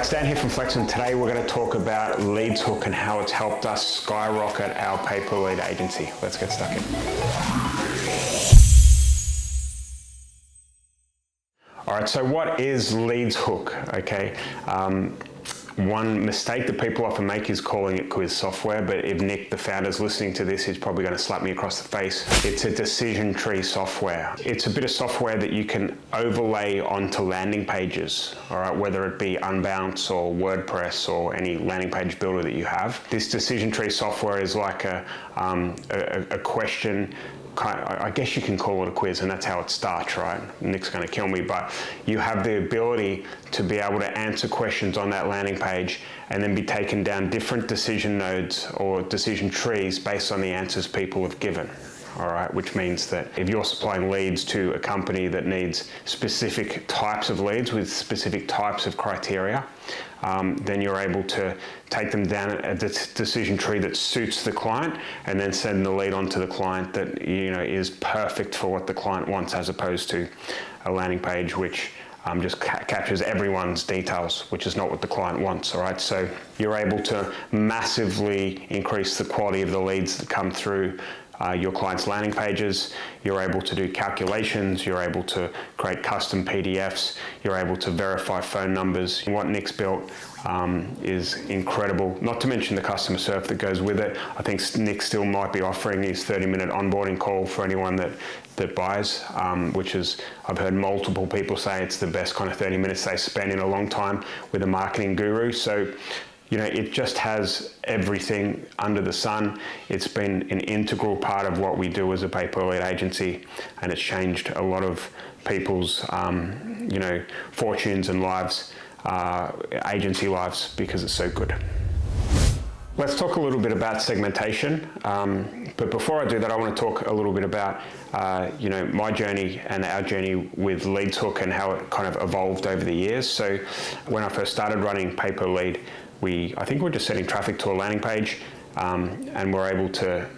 It's Dan here from Flex, and today we're going to talk about Leadshook and how it's helped us skyrocket our pay-per-lead agency. Let's get stuck in. All right, so what is Leadshook? Okay, one mistake that people often make is calling it quiz software, but if Nick, the founder, is listening to this, he's probably going to slap me across the face. It's a decision tree software. It's a bit of software that you can overlay onto landing pages, all right, whether it be Unbounce or WordPress or any landing page builder that you have. This decision tree software is like a question. I guess you can call it a quiz, and that's how it starts, right? Nick's going to kill me, but you have the ability to be able to answer questions on that landing page and then be taken down different decision nodes or decision trees based on the answers people have given. All right, which means that if you're supplying leads to a company that needs specific types of leads with specific types of criteria, then you're able to take them down a decision tree that suits the client and then send the lead on to the client that is perfect for what the client wants, as opposed to a landing page which just captures everyone's details, which is not what the client wants. All right, so you're able to massively increase the quality of the leads that come through your client's landing pages. You're able to do calculations, you're able to create custom PDFs, you're able to verify phone numbers. What Nick's built is incredible, not to mention the customer service that goes with it. I think Nick still might be offering his 30-minute onboarding call for anyone that buys, which is, I've heard multiple people say it's the best kind of 30 minutes they spend in a long time with a marketing guru. So it just has everything under the sun. It's been an integral part of what we do as a pay-per-lead agency, and it's changed a lot of people's, fortunes and lives, agency lives, because it's so good. Let's talk a little bit about segmentation. But before I do that, I want to talk a little bit about, my journey and our journey with Leadshook and how it kind of evolved over the years. So when I first started running pay-per-lead, I think we're just sending traffic to a landing page, and we're able to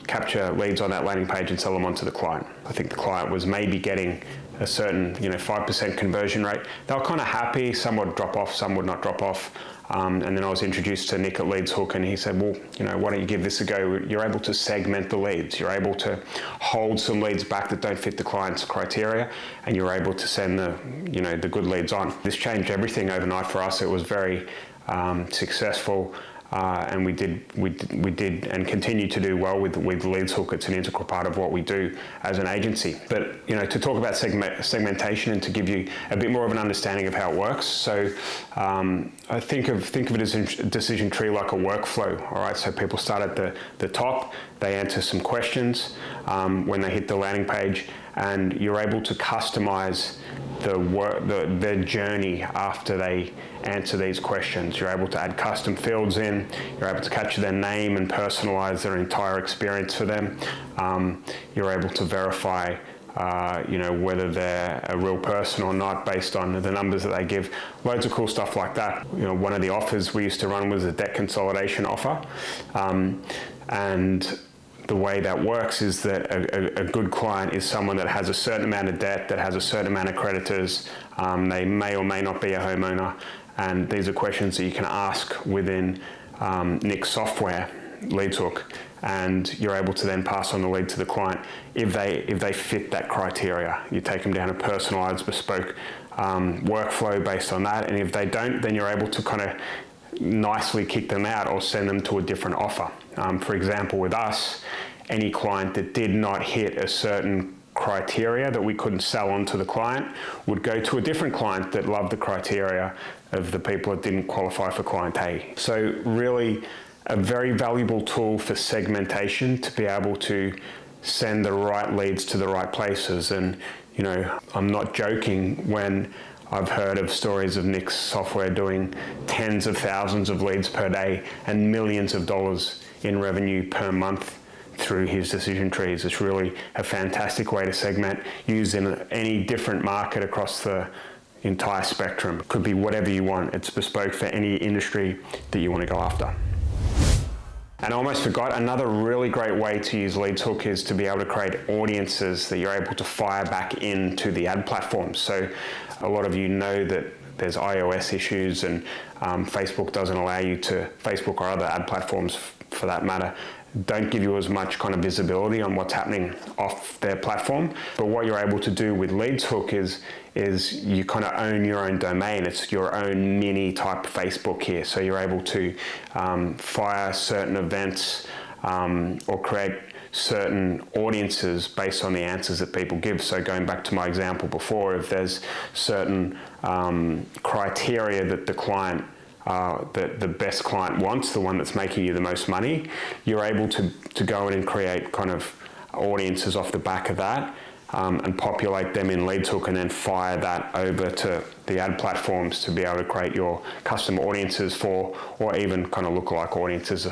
capture leads on that landing page and sell them onto the client. I think the client was maybe getting a certain 5% conversion rate. They were kind of happy. Some would drop off, some would not drop off. And then I was introduced to Nick at Leadshook, and he said, well, why don't you give this a go? You're able to segment the leads. You're able to hold some leads back that don't fit the client's criteria, and you're able to send the good leads on. This changed everything overnight for us. It was very successful, and we did and continue to do well with Leadshook. It's an integral part of what we do as an agency. But to talk about segmentation and to give you a bit more of an understanding of how it works. So I think of it as a decision tree like a workflow. All right, so people start at the top, they answer some questions when they hit the landing page, and you're able to customize their journey after they answer these questions. You're able to add custom fields in, you're able to capture their name and personalize their entire experience for them. You're able to verify whether they're a real person or not based on the numbers that they give. Loads of cool stuff like that. One of the offers we used to run was a debt consolidation offer, and the way that works is that a good client is someone that has a certain amount of debt, that has a certain amount of creditors. They may or may not be a homeowner, and these are questions that you can ask within Nick's software, Leadshook, and you're able to then pass on the lead to the client if they fit that criteria. You take them down a personalized, bespoke workflow based on that, and if they don't, then you're able to kind of nicely kick them out or send them to a different offer. For example, with us, any client that did not hit a certain criteria that we couldn't sell on to the client would go to a different client that loved the criteria of the people that didn't qualify for client A. So really a very valuable tool for segmentation to be able to send the right leads to the right places. And I'm not joking when I've heard of stories of Nick's software doing tens of thousands of leads per day and millions of dollars in revenue per month through his decision trees. It's really a fantastic way to segment, used in any different market across the entire spectrum. It could be whatever you want. It's bespoke for any industry that you want to go after. And I almost forgot, another really great way to use Leadshook is to be able to create audiences that you're able to fire back into the ad platform. So a lot of you know that there's iOS issues, and Facebook doesn't allow you to, Facebook or other ad platforms for that matter, don't give you as much kind of visibility on what's happening off their platform. But what you're able to do with Leadshook is you kind of own your own domain. It's your own mini type Facebook here. So you're able to fire certain events or create certain audiences based on the answers that people give. So going back to my example before, if there's certain criteria that the client that the best client wants, the one that's making you the most money, you're able to go in and create kind of audiences off the back of that and populate them in Leadshook, and then fire that over to the ad platforms to be able to create your custom audiences for, or even kind of lookalike audiences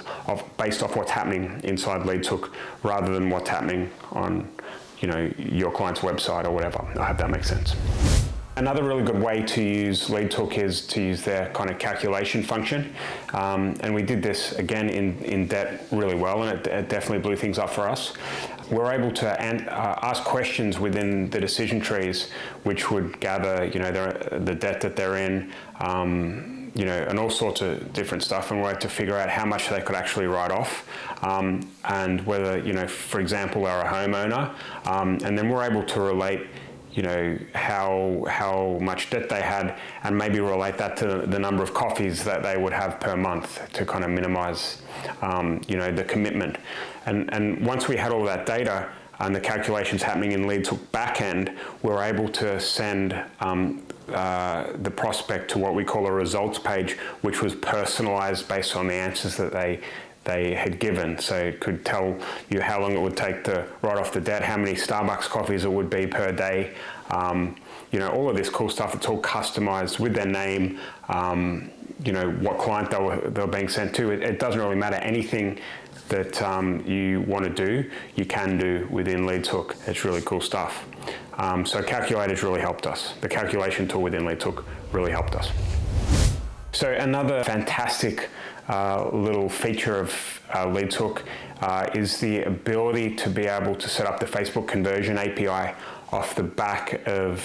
based off what's happening inside Leadshook rather than what's happening on, you know, your client's website or whatever. I hope that makes sense. Another really good way to use Leadshook is to use their kind of calculation function. And we did this again in debt really well, and it definitely blew things up for us. We're able to ask questions within the decision trees, which would gather, you know, the debt that they're in, you know, and all sorts of different stuff, and we're able to figure out how much they could actually write off, and whether, you know, for example, they're a homeowner, and then we're able to relate, you know, how much debt they had, and maybe relate that to the number of coffees that they would have per month to kind of minimize, you know, the commitment. And once we had all that data and the calculations happening in Leadshook backend, we're able to send the prospect to what we call a results page, which was personalized based on the answers that they had given. So it could tell you how long it would take to write off the debt, how many Starbucks coffees it would be per day, you know, all of this cool stuff. It's all customized with their name, you know, what client they were being sent to. It doesn't really matter. Anything that you want to do, you can do within Leadshook. It's really cool stuff. So calculators really helped us. The calculation tool within Leadshook really helped us. So another fantastic little feature of Leadshook is the ability to be able to set up the Facebook conversion API off the back of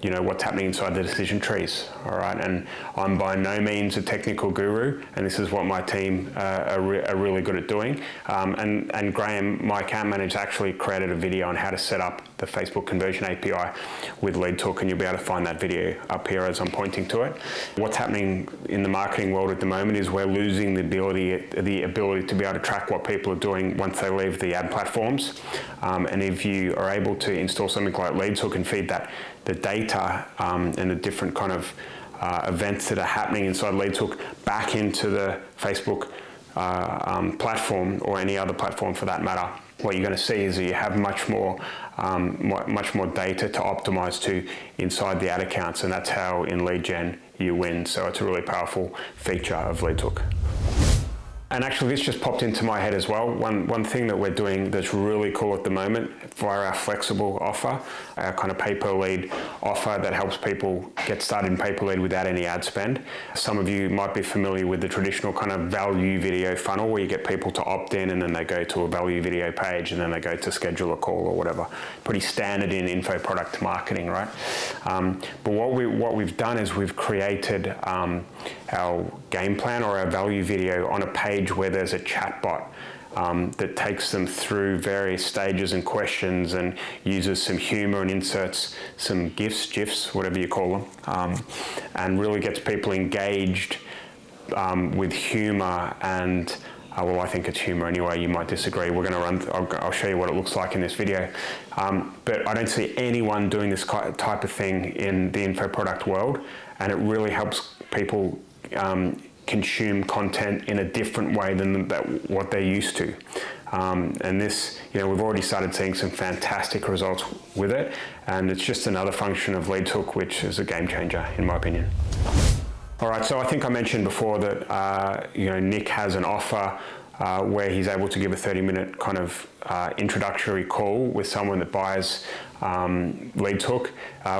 you know, what's happening inside the decision trees. All right, and I'm by no means a technical guru, and this is what my team are really good at doing. And Graham, my account manager, actually created a video on how to set up the Facebook conversion API with Leadshook, and you'll be able to find that video up here as I'm pointing to it. What's happening in the marketing world at the moment is we're losing the ability to be able to track what people are doing once they leave the ad platforms. And if you are able to install something like Leadshook and feed the data and the different kind of events that are happening inside Leadshook back into the Facebook platform, or any other platform for that matter, what you're going to see is that you have much more data to optimize to inside the ad accounts, and that's how in lead gen you win. So it's a really powerful feature of Leadshook. And actually, this just popped into my head as well. One thing that we're doing that's really cool at the moment via our Flexxable offer, our kind of pay-per-lead offer that helps people get started in pay-per-lead without any ad spend. Some of you might be familiar with the traditional kind of value video funnel, where you get people to opt in and then they go to a value video page and then they go to schedule a call or whatever. Pretty standard in info product marketing, right? But what we've done is we've created our game plan or our value video on a page where there's a chatbot that takes them through various stages and questions, and uses some humor and inserts some GIFs, whatever you call them, and really gets people engaged with humor. And well, I think it's humor anyway. You might disagree. We're going to I'll show you what it looks like in this video. But I don't see anyone doing this type of thing in the info product world, and it really helps people consume content in a different way than what they're used to. And this, you know, we've already started seeing some fantastic results with it, and it's just another function of Leadshook, which is a game changer in my opinion. All right, so I think I mentioned before that you know, Nick has an offer where he's able to give a 30-minute kind of introductory call with someone that buys Leadshook.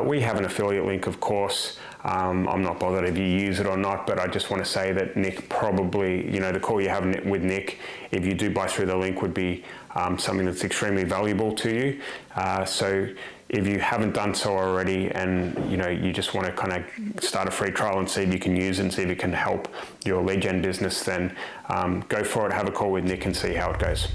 We have an affiliate link, of course. I'm not bothered if you use it or not, but I just want to say that Nick probably, you know, the call you have with Nick, if you do buy through the link, would be something that's extremely valuable to you. So, If you haven't done so already, and you just want to kind of start a free trial and see if you can use it and see if it can help your lead gen business, then go for it, have a call with Nick and see how it goes.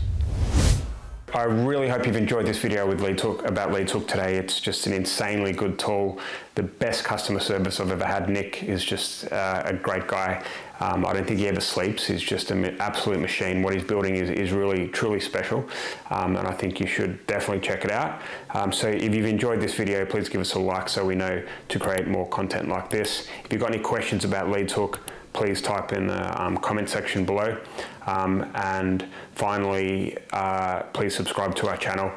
I really hope you've enjoyed this video with about Leadshook today. It's just an insanely good tool. The best customer service I've ever had. Nick is just a great guy. I don't think he ever sleeps. He's just an absolute machine. What he's building is really, truly special. And I think you should definitely check it out. So if you've enjoyed this video, please give us a like so we know to create more content like this. If you've got any questions about Leadshook, please type in the comment section below. And finally, please subscribe to our channel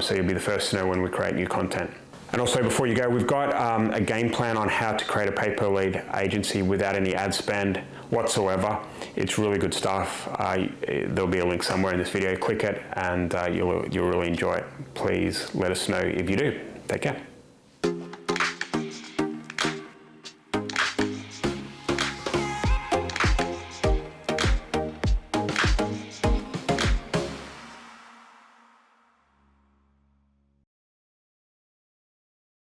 so you'll be the first to know when we create new content. And also, before you go, we've got a game plan on how to create a pay-per-lead agency without any ad spend whatsoever. It's really good stuff. There'll be a link somewhere in this video. Click it and you'll really enjoy it. Please let us know if you do. Take care.